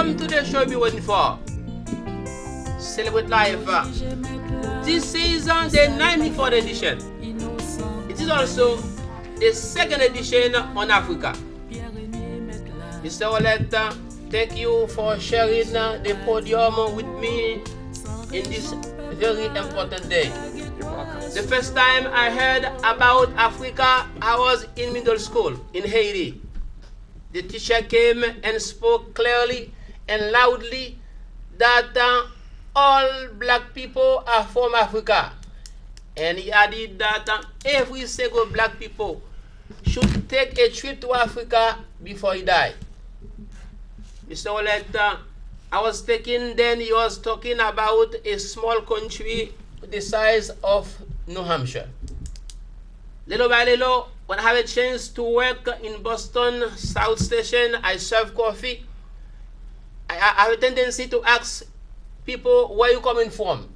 Welcome to the show you've been waiting for. Celebrate Life. This is the 94th edition. It is also the second edition on Africa. Mr. Olette, thank you for sharing the podium with me in this very important day. The first time I heard about Africa, I was in middle school in Haiti. The teacher came and spoke clearly and loudly that all black people are from Africa. And he added that every single black people should take a trip to Africa before he died. Mr. Olette, I was thinking then he was talking about a small country the size of New Hampshire. Little by little, when I have a chance to work in Boston South Station, I serve coffee. I have a tendency to ask people where you coming from.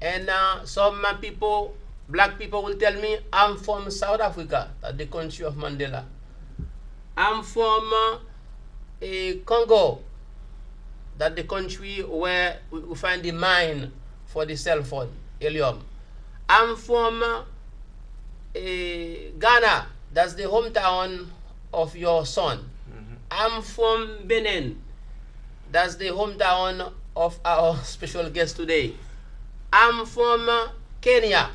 And some people, black people, will tell me, I'm from South Africa, the country of Mandela. I'm from Congo, that the country where we find the mine for the cell phone, helium. I'm from Ghana, that's the hometown of your son. Mm-hmm. I'm from Benin, that's the hometown of our special guest today. I'm from Kenya,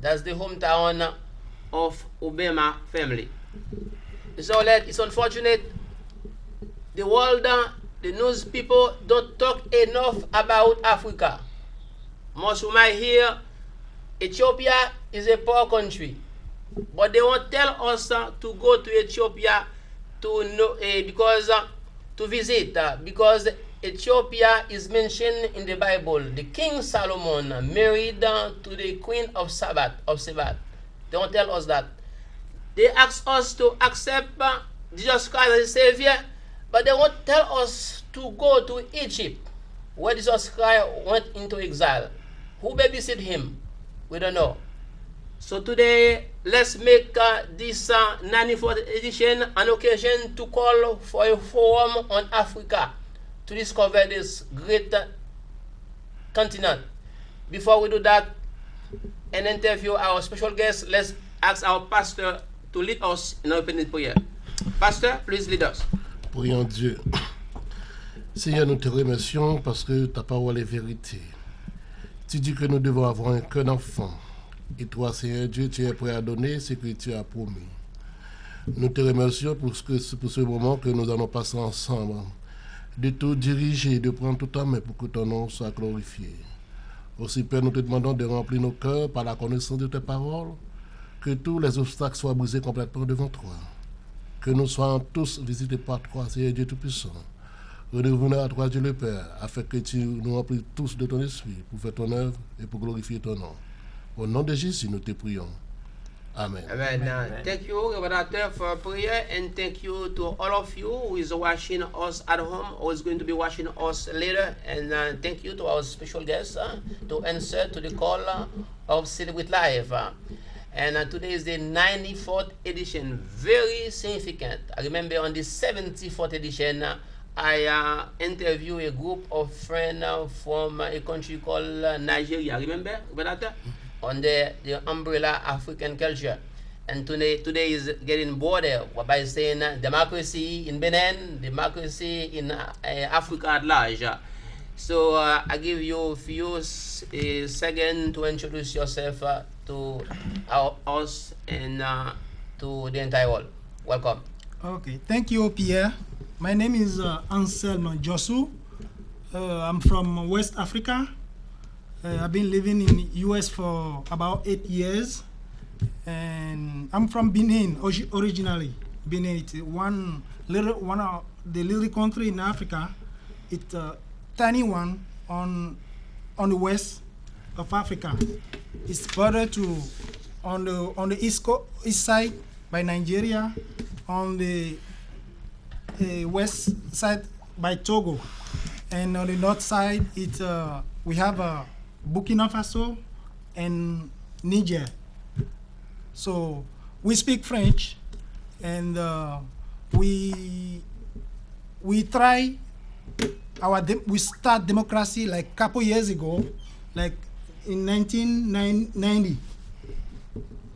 that's the hometown of Obama family. So it's unfortunate the world, the news people don't talk enough about Africa. Most of my hear Ethiopia is a poor country, but they won't tell us to go to Ethiopia to know to visit because Ethiopia is mentioned in the Bible. The King Solomon married to the Queen of Sabbath. They won't tell us that. They ask us to accept Jesus Christ as a Savior, but they won't tell us to go to Egypt, where Jesus Christ went into exile. Who babysit him? We don't know. So today, let's make this 94th edition an occasion to call for a forum on Africa to discover this great continent. Before we do that and interview our special guest, let's ask our pastor to lead us in opening prayer. Pastor, please lead us. Prions Dieu. Seigneur, nous te remercions parce que ta parole est vérité. Tu dis que nous devons avoir un cœur d'enfant. Et toi, Seigneur Dieu, tu es prêt à donner ce que tu as promis. Nous te remercions pour ce moment que nous allons passer ensemble, de tout diriger, de prendre tout en main pour que ton nom soit glorifié. Aussi, Père, nous te demandons de remplir nos cœurs par la connaissance de tes paroles, que tous les obstacles soient brisés complètement devant toi, que nous soyons tous visités par toi, Seigneur Dieu Tout-Puissant. Revenons à toi, Dieu le Père, afin que tu nous remplis tous de ton esprit pour faire ton œuvre et pour glorifier ton nom. Au nom de Jésus, nous te prions. Amen. Amen. Thank you, Reverend, for prayer, and thank you to all of you who is watching us at home or is going to be watching us later. And thank you to our special guest to answer to the call of Celebrate Life. And today is the 94th edition, very significant. I remember on the 74th edition, I interviewed a group of friends from a country called Nigeria. Remember that? On the umbrella African culture. And today is getting border by saying democracy in Benin, democracy in Africa at large. So I give you a few seconds to introduce yourself to us and to the entire world. Welcome. Okay, thank you, Pierre. My name is Anselmo Josu. I'm from West Africa. I've been living in the US for about 8 years. And I'm from Benin originally. Benin is one of the little country in Africa. It's a tiny one on the west of Africa. It's bordered to on the east side by Nigeria, on the west side by Togo, and on the north side we have Burkina Faso and Niger. So we speak French, and we try we start democracy like couple years ago, like in 1990.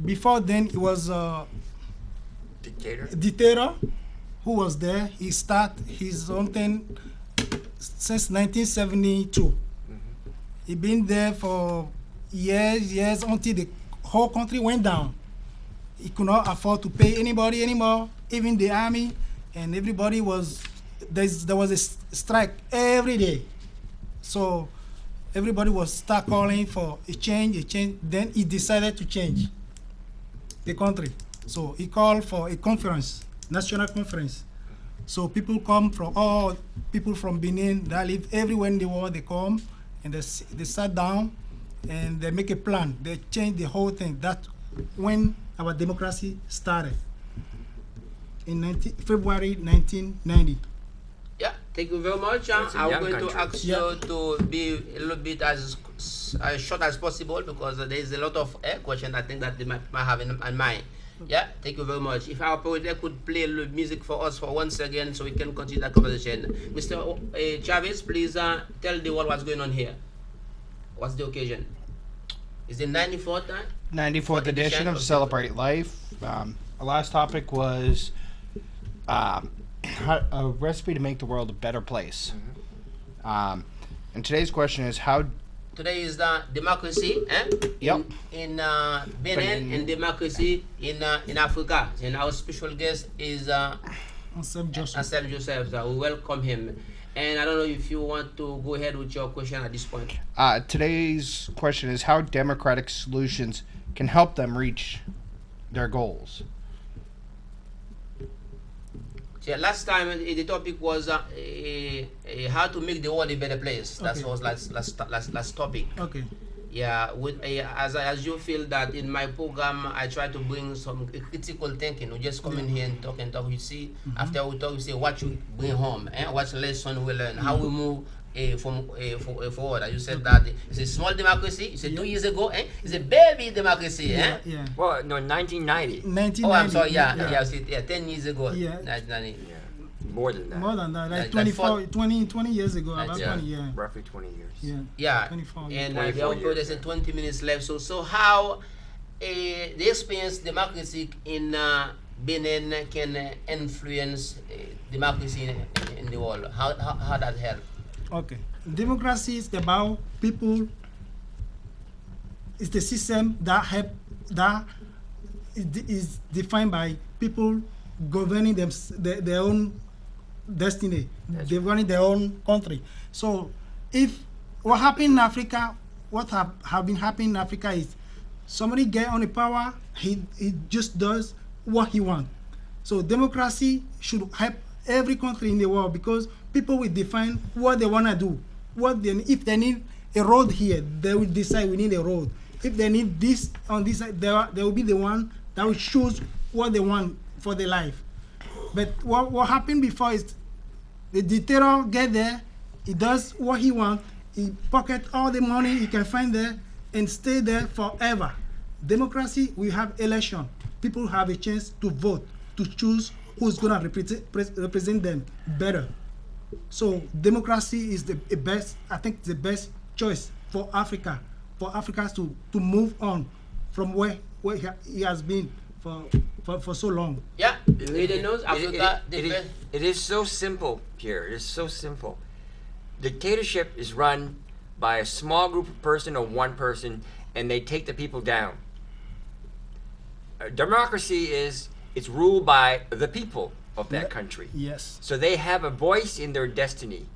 Before then, it was a dictator who was there. He started his own thing since 1972. He been there for years until the whole country went down. He could not afford to pay anybody anymore, even the army, and everybody was, there was a strike every day. So everybody was start calling for a change. Then he decided to change the country. So he called for a conference, national conference. So people come from all people from Benin that live everywhere in the world. They come and they sat down and they make a plan. They change the whole thing. That's when our democracy started in February 1990. Yeah, thank you very much. I'm going to ask you to be a little bit as short as possible because there is a lot of questions I think that they might have in mind. Yeah, thank you very much. If our operator could play a little music for us for 1 second so we can continue the conversation. Mr. Chavez, please tell the world what's going on here. What's the occasion? Is the 94th time? 94th edition of Celebrate Life. Our last topic was a recipe to make the world a better place. And today's question is how... Today is the democracy Yep. in Benin and democracy in Africa. And our special guest is Anselm Joseph. We welcome him. And I don't know if you want to go ahead with your question at this point. Today's question is how democratic solutions can help them reach their goals. Yeah, last time the topic was how to make the world a better place. That was last topic. Okay. Yeah, with as you feel that in my program I try to bring some critical thinking. We just come in here and talk. You see, after we talk, we say what you bring home, what lesson we learn, how we move forward. As you said that it's a small democracy. You said 2 years ago, it's a baby democracy. Yeah. Well, no, 1990. 1990. Oh, I'm sorry. Yeah. 10 years ago. Yeah. 1990. Yeah. More than that. More than that, like Like 20 years ago, about yeah. 20, yeah. Roughly 20 years. Yeah. Yeah, 24 and 24 the operator years, said 20 minutes left. So how the experience democracy in Benin can influence democracy in the world? How that help? Okay. Democracy is about people. It's the system that is defined by people governing their own destiny, governing their own country. So, if what happened in Africa, what have been happening in Africa is somebody get on the power, he just does what he wants. So democracy should help every country in the world because people will define what they want to do. If they need a road here, they will decide we need a road. If they need this on this side, they will be the one that will choose what they want for their life. But what happened before is the dictator get there, he does what he wants, he pocket all the money he can find there and stay there forever. Democracy, we have election. People have a chance to vote, to choose who's going to represent them better. So democracy is the best, I think the best choice for Africa to move on from where he has been for so long. Yeah, it knows Africa. It is so simple, Pierre. It is so simple. Dictatorship is run by a small group of person or one person, and they take the people down. Democracy it's ruled by the people of that country. Yes. So they have a voice in their destiny.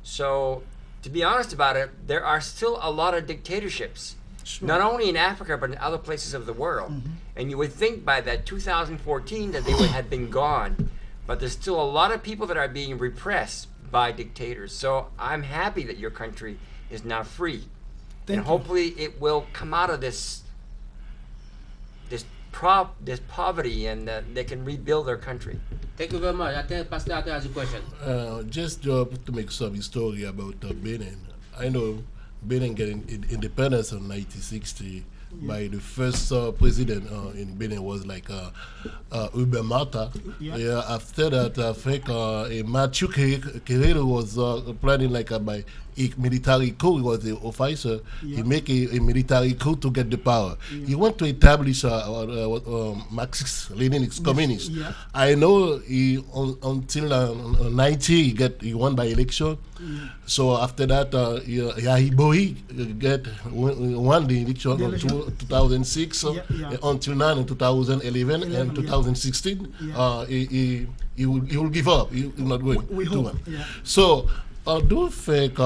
So to be honest about it, there are still a lot of dictatorships, not only in Africa but in other places of the world. And you would think by that 2014 that they would have been gone, but there's still a lot of people that are being repressed by dictators. So I'm happy that your country is now free. Thank you. Hopefully it will come out of this poverty and they can rebuild their country. Thank you very much. I think Pastor Ate has a question. Just to make some story about Benin. I know Benin getting independence in 1960 by the first president in Benin was like Hubert Mata. Yeah. After that, I think Mathieu Queredo was planning like by a military coup. He was the officer. He make a military coup to get the power. He want to establish Marxist-Leninist communist. I know he until 90 he won by election. So after that, Yahibohi won the election in 2006 until now in 2011 and 2016. He will give up. He will not going we to hope. win. So do you think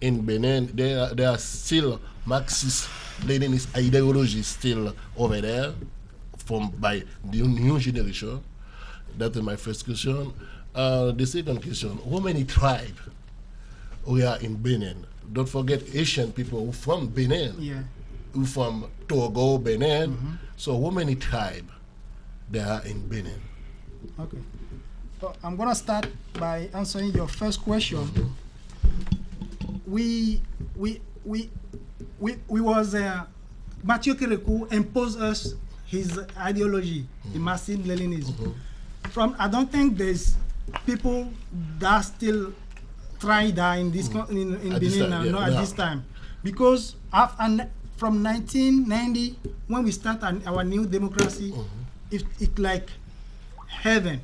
in Benin there are still Marxist-Leninist ideology still over there by the new generation? That is my first question. The second question, how many tribes we are in Benin? Don't forget Asian people who from Benin, who from Togo, Benin. So how many tribes there are in Benin? Okay. So I'm gonna start by answering your first question. We was Mathieu Queredo imposed us his ideology, the Marxism-Leninism. I don't think there's people that still try that in this in Benin now, not at this time, because from 1990 when we start our new democracy, it's like heaven.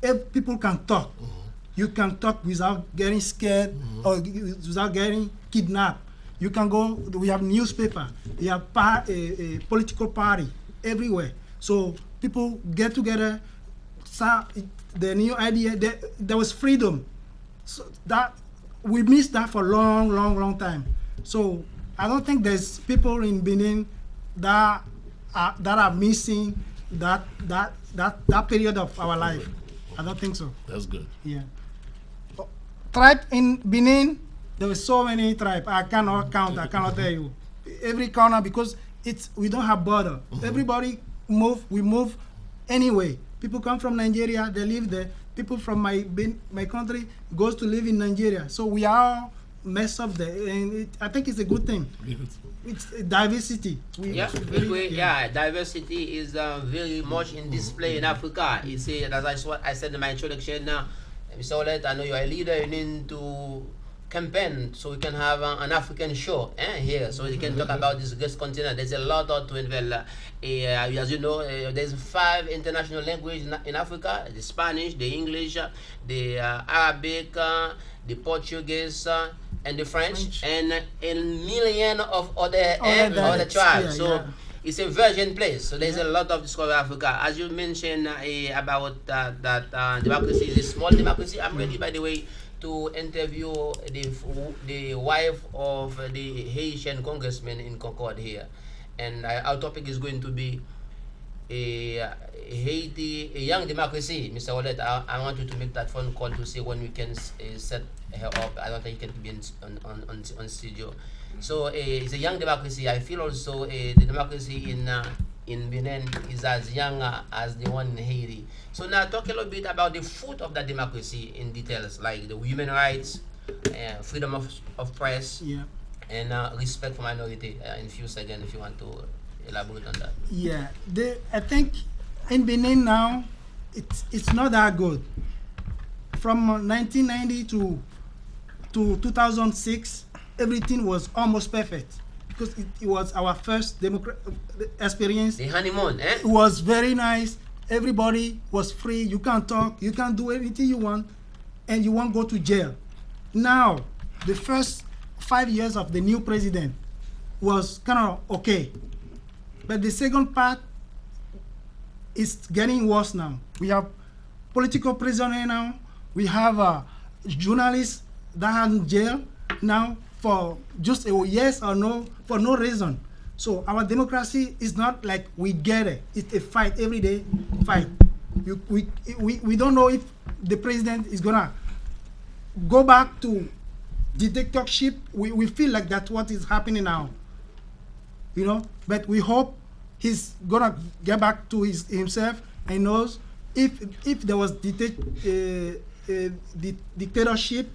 If people can talk, you can talk without getting scared or without getting kidnapped. You can go. We have newspaper. We have a political party everywhere. So people get together. The new idea, there was freedom. So that we missed that for long time. So I don't think there's people in Benin that are missing that period of our life. I don't think so. That's good. Yeah. Tribe in Benin, there were so many tribes. I cannot count. I cannot tell you. Every corner, because we don't have border. Everybody we move anyway. People come from Nigeria, they live there. People from my country goes to live in Nigeria. So we are messed up there, and I think it's a good thing. It's diversity. Diversity is very much in display in Africa. It's as I said in my introduction. Mr. Olet, I know you are a leader. You need to campaign so we can have an African show here, so we can talk about this great continent. There's a lot to unveil. As you know, there's 5 international languages in Africa: the Spanish, the English, the Arabic, the Portuguese, and the French, and a million of other tribes. It's a virgin place, so there's a lot of discover Africa. As you mentioned about that democracy is a small democracy. I'm ready, by the way, to interview the wife of the Haitian congressman in Concord here, and our topic is going to be Haiti, a young democracy. Mr. Olet, I want you to make that phone call to see when we can set her up. I don't think he can be on studio. So it's a young democracy. I feel also the democracy in Benin is as young as the one in Haiti. So now talk a little bit about the fruit of that democracy in details, like the human rights, freedom of press, and respect for minority. In a few seconds, if you want to elaborate on that. Yeah, I think in Benin now, it's not that good. From 1990 to 2006, everything was almost perfect because it was our first experience. The honeymoon, It was very nice. Everybody was free. You can talk. You can do everything you want, and you won't go to jail. Now, the first 5 years of the new president was kind of okay, but the second part is getting worse now. We have political prisoners now. We have journalists that are in jail now for just a yes or no, for no reason. So our democracy is not like we get it. It's a fight, every day fight. We don't know if the president is gonna go back to dictatorship. We feel like that's what is happening now, but we hope he's gonna get back to himself and knows if there was dictatorship,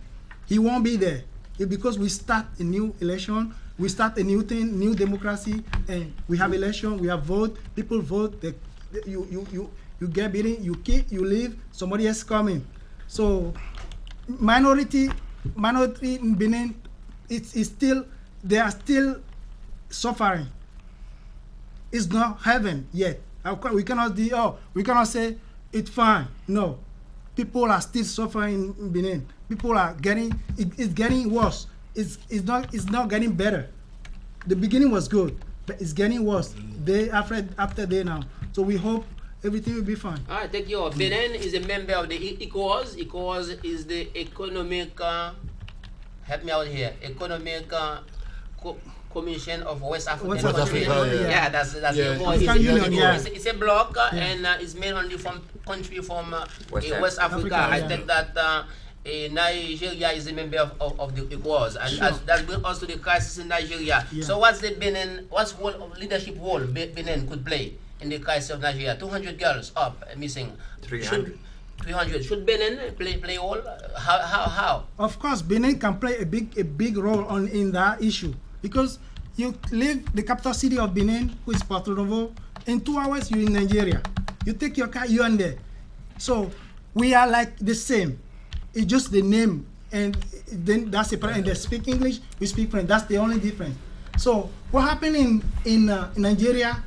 he won't be there. Because we start a new election we start a new thing, new democracy, and we have election, we have vote, people vote, you get beaten, you keep, you leave, somebody else coming. So minority in Benin, it's still, they are still suffering. It's not heaven yet. We cannot say it's fine. No, people are still suffering in Benin. People are it's getting worse. It's not getting better. The beginning was good, but it's getting worse day after day now. So we hope everything will be fine. All right, thank you. Benin is a member of the ECOWAS. ECOWAS is the economic, help me out here, economic Commission of West African countries. Yeah, that's the it's a bloc and it's made only from country from West Africa. I think that Nigeria is a member of the ECOWAS, and that brings us to the crisis in Nigeria. So what's leadership role Benin could play in the crisis of Nigeria? 200 girls up missing. 300. Should Benin play a role? How? Of course, Benin can play a big role in that issue, because you leave the capital city of Benin, which is Porto Novo, in 2 hours you're in Nigeria. You take your car, you're in there. So we are like the same. It's just the name, and then that's it. And they speak English, we speak French. That's the only difference. So what happened in Nigeria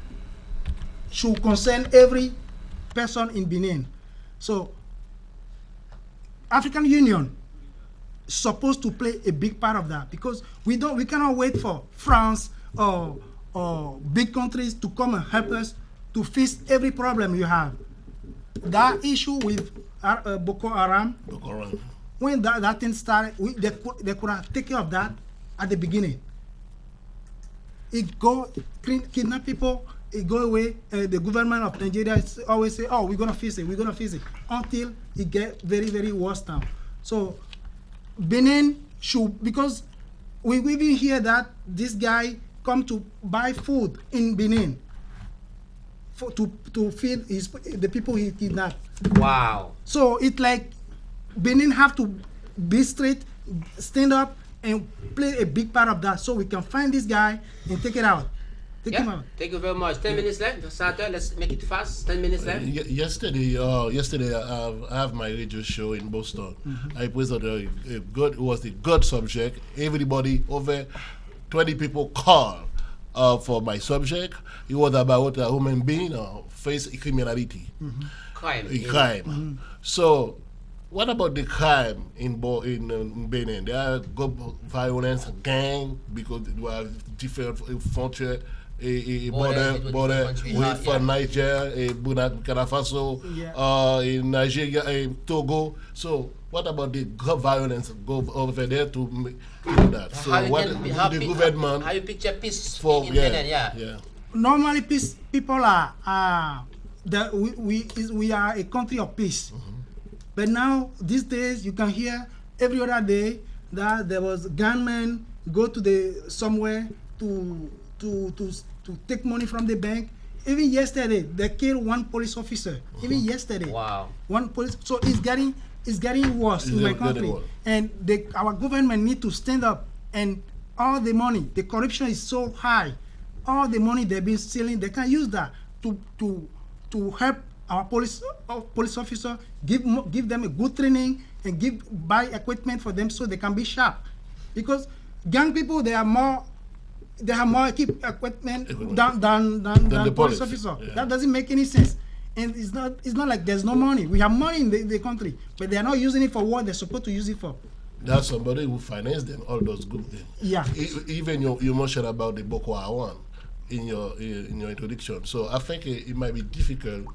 should concern every person in Benin. So African Union is supposed to play a big part of that, because we cannot wait for France or big countries to come and help us to fix every problem you have. That issue with Boko Haram, when that thing started, they could have taken care of that at the beginning. It kidnap people, it go away. The government of Nigeria always say, "Oh, we're gonna fix it, until it get very, very worse now. So Benin should, because we even hear that this guy come to buy food in Benin to feed the people he kidnapped. Wow. So it's like Benin have to be straight, stand up, and play a big part of that, so we can find this guy and take it out. Take him out. Thank you very much. 10 minutes left. Sartre, let's make it fast. 10 minutes left. Yesterday I have my radio show in Boston. I presented it was a good subject. Everybody, over 20 people called for my subject. It was about a human being face criminality. Crime. So what about the crime in Benin? There are violence, gang, because there are different frontier, border with Niger, Burkina Faso, in Nigeria, Togo. So what about the violence go over there to do that? So the government? How you picture peace in Benin? Yeah. Normally, people are we are a country of peace. But now, these days, you can hear every other day that there was gunmen go to somewhere to take money from the bank. Even yesterday, they killed one police officer. Even yesterday, wow, one police. So it's getting worse in my country, and our government need to stand up. And all the money, the corruption is so high. All the money they've been stealing, they can use that to help our police officer, give them a good training and buy equipment for them so they can be sharp. Because gang people, they have more equipment than the police officer. Yeah. That doesn't make any sense. And it's not like there's no money. We have money in the country, but they are not using it for what they're supposed to use it for. There's somebody who finance them, all those good things. Yeah. Even you mentioned about the Boko Haram in your introduction. So I think it might be difficult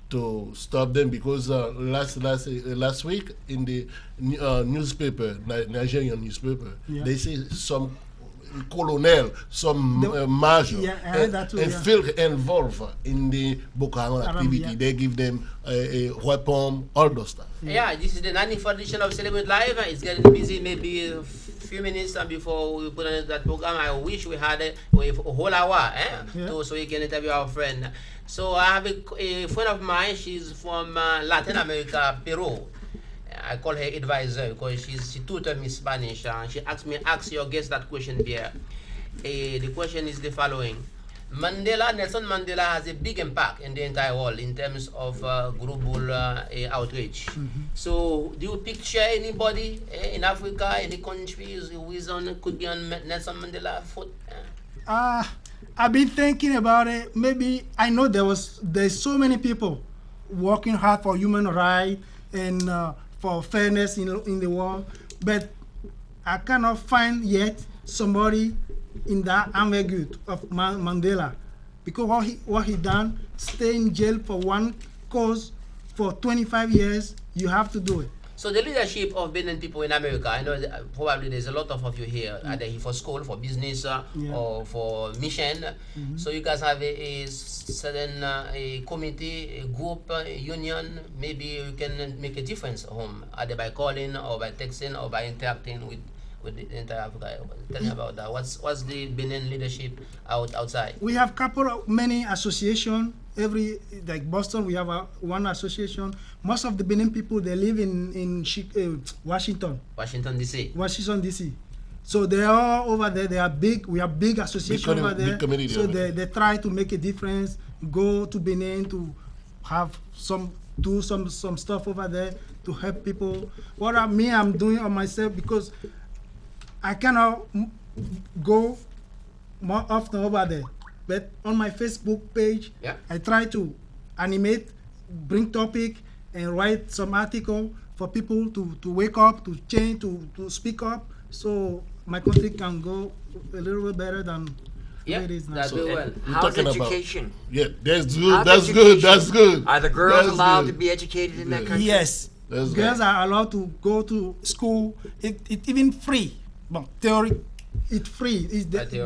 to stop them, because last week in the newspaper, Nigerian newspaper, they say some colonel, some major, feel involved in the Boko Haram activity. They give them a weapon, all those stuff. Yeah, this is the 94th edition of Celebrate Live. It's getting busy, maybe a few minutes before we put on that program. I wish we had a whole hour so we can interview our friend. So I have a friend of mine. She's from Latin America, Peru. I call her advisor because she tutored me Spanish. She asked your guest that question here. The question is the following. Nelson Mandela has a big impact in the entire world in terms of global outreach. So, do you picture anybody in Africa, any countries who is could be on Nelson Mandela foot? I've been thinking about it. Maybe I know there's so many people working hard for human rights and for fairness in the world, but I cannot find yet somebody in that ambiguity of Mandela, because what he done, stay in jail for one cause for 25 years, you have to do it. So the leadership of Benin people in America, I know that probably there's a lot of you here, either here for school, for business, or for mission. So you guys have a certain a committee, a group, a union. Maybe you can make a difference at home, either by calling or by texting or by interacting with the entire Africa. Tell me about that. What's the Benin leadership outside? We have many associations. Like Boston, we have one association. Most of the Benin people, they live in Washington. Washington DC. Washington DC. So they are over there. They are big. We have big association over there. So they try to make a difference. Go to Benin to have do some stuff over there to help people. I'm doing on myself, because I cannot go more often over there. But on my Facebook page, I try to animate, bring topic, and write some article for people to wake up, to change, to speak up, so my country can go a little bit better than it is now. That's well. How's education? That's good. Are the girls allowed to be educated in that country? Yes. Girls are allowed to go to school. It even free. But theory, it's free.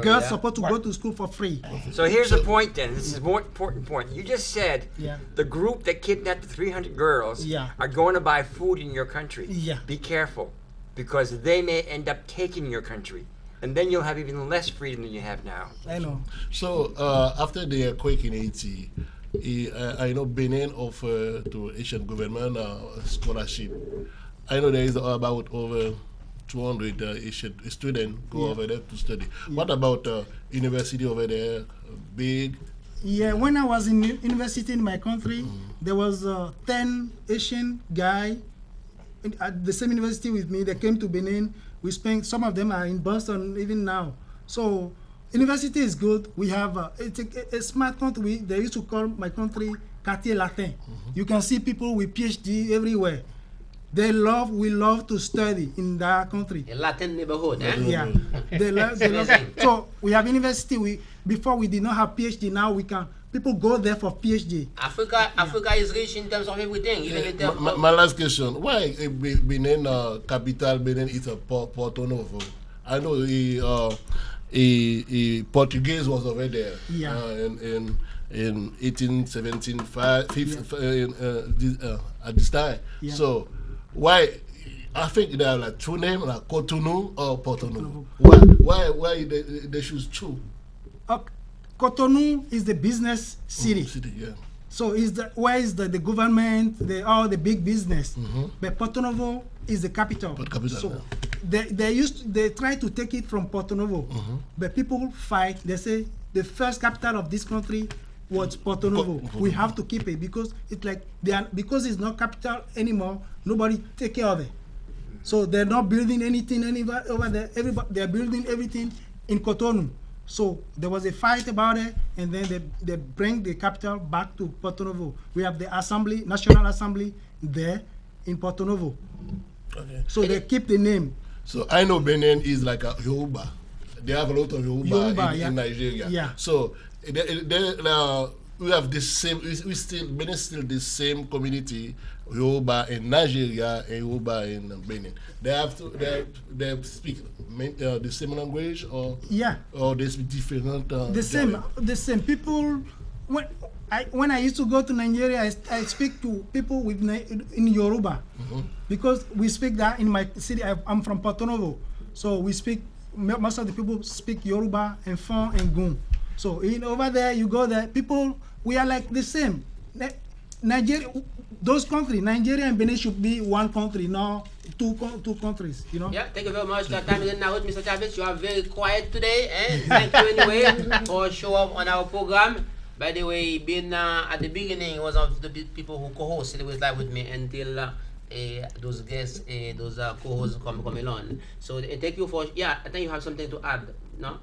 Girls supposed to go to school for free. So here's the point then. This is a more important point. You just said the group that kidnapped the 300 girls are going to buy food in your country. Be careful, because they may end up taking your country, and then you'll have even less freedom than you have now. I know. So after the earthquake in Haiti, I know Benin offered to Asian government a scholarship. I know there is about over 200 Asian students go over there to study. What about university over there? Big? Yeah, when I was in university in my country, there was 10 Asian guy at the same university with me. They came to Benin. We spent, some of them are in Boston even now. So university is good. We have it's a smart country. They used to call my country Quartier Latin. You can see people with PhD everywhere. We love to study in that country. A Latin neighborhood, eh? Yeah. They love. So we have university. Before we did not have PhD. Now people go there for PhD. Africa is rich in terms of everything, even in terms of... My last question: why Benin capital Benin is a Porto Novo? I know a Portuguese was over there. In 1817, at this time. So why? I think there are like two names, like Cotonou or Porto Novo. Why they choose two? Cotonou is the business city. So where is the government, all the big business. But Porto Novo is the capital. So they try to take it from Porto Novo, but people fight. They say the first capital of this country was Porto Novo. We have to keep it, because it's like because it's not capital anymore. Nobody take care of it. So they're not building anything over there. They're building everything in Cotonou. So there was a fight about it, and then they bring the capital back to Porto Novo. We have the National Assembly there in Porto Novo. So they keep the name. So I know Benin is like a Yoruba. They have a lot of Yoruba in Nigeria. So we have the same. Benin is still the same community. Yoruba in Nigeria and Yoruba in Benin. They speak the same language, or they speak different. The same people. When I used to go to Nigeria, I speak to people in Yoruba, because we speak that in my city. I'm from Porto Novo, so we speak. Most of the people speak Yoruba and Fon and Gun. So over there, you go there, people, we are like the same. Nigeria, those countries, Nigeria and Benin should be one country, not two countries. You know. Yeah, thank you very much. That time is now with Mr. Chavez. You are very quiet today, and thank you anyway for showing up on our program. By the way, being at the beginning, he was one of the people who co-hosted with live with me until those guests, those co-hosts come along. So thank you for. Yeah, I think you have something to add, no?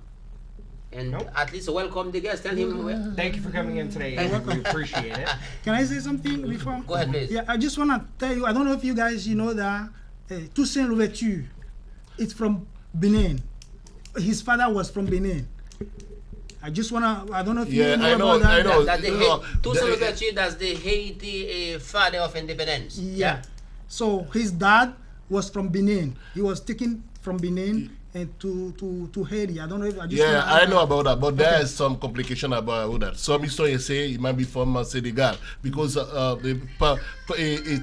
And Nope. at least welcome the guest. Tell him. Thank you for coming in today. We appreciate it. Can I say something before? Go ahead, please. Yeah, I just want to tell you, I don't know if you guys, you know that Toussaint Louverture, it's from Benin. His father was from Benin. I just want to, I don't know if you know about that. I know. That's the Toussaint Louverture, that's the Haiti father of independence. Yeah. So his dad was from Benin. He was taken from Benin and to Haiti. I don't know if I just I know about that, but there is some complication about that. Some historians say he might be from Senegal because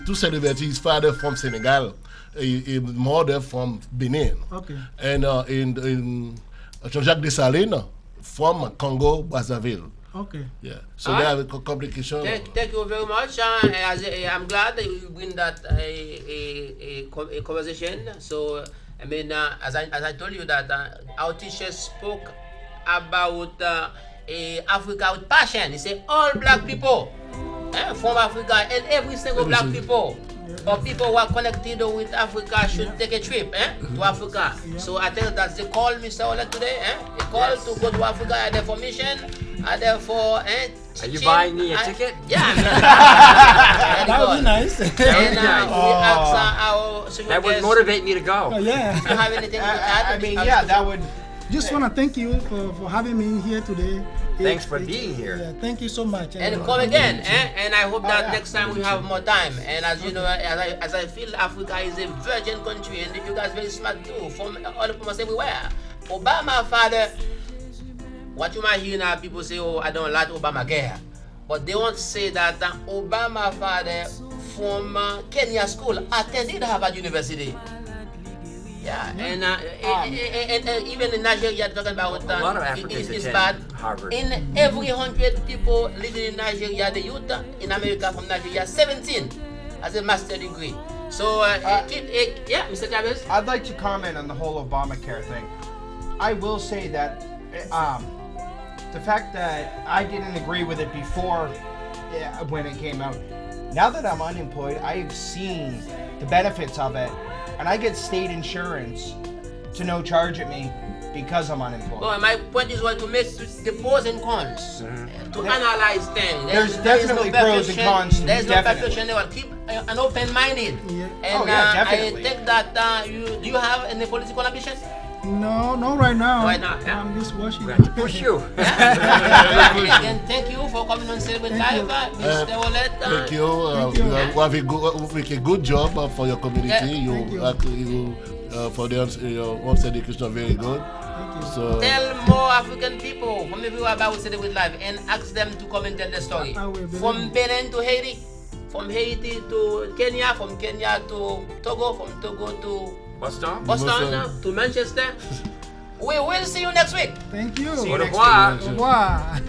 Toussaint Louverture, his father from Senegal, his mother from Benin. Okay. And in Jean-Jacques Dessalines from Congo, Brazzaville. Okay. Yeah. So there are complications. Thank you very much. I'm glad that you bring that a conversation. So I mean, as I told you that our teacher spoke about Africa with passion. He said all black people from Africa and every single black people or people who are connected with Africa should take a trip to Africa. So I think that's the call, Mr. Olet, today. A call to go to Africa. Are there for mission? Are there for Are you buying me a ticket? Yeah. That would be nice. And we ask our special That would guest, motivate me to go. Oh, yeah. do you have anything to add? I mean, yeah, that would. Just want to thank you for having me here today. Thanks for being here. Yeah, thank you so much. And come again, and I hope that next time we have more time. And as you know, as I feel Africa is a virgin country, and you guys very smart too, from all almost everywhere. Obama father, what you might hear now, people say, oh, I don't like Obamacare. But they won't say that Obama father from Kenya school attended Harvard University. Yeah, and even in Nigeria, talking about A lot of Africans it's attend bad. Harvard. In every 100 people living in Nigeria, the youth in America from Nigeria, 17 has a master's degree. So, yeah, Mr. Chavez. I'd like to comment on the whole Obamacare thing. I will say that the fact that I didn't agree with it before when it came out, now that I'm unemployed, I have seen the benefits of it, and I get state insurance to no charge at me because I'm unemployed. Well, my point is to make the pros and cons, to analyze things. There's definitely pros and cons to There's no definitely. perfection. They will keep an open-minded. Yeah. And definitely. I think that do you have any political ambition? No, right now. Right now, yeah. I'm just watching. We have to push you. Again, thank you for coming on Celebrate Live, Mr. Olet. Thank you. You make a good job for your community. Thank you. For your home education, very good. Thank you. So Tell more African people from everywhere about Celebrate Live and ask them to come and tell the story. I will, From Benin to Haiti, from Haiti to Kenya, from Kenya to Togo, from Togo to Boston? Boston to Manchester. We will see you next week. Thank you. See you Au next revoir. week. Au revoir.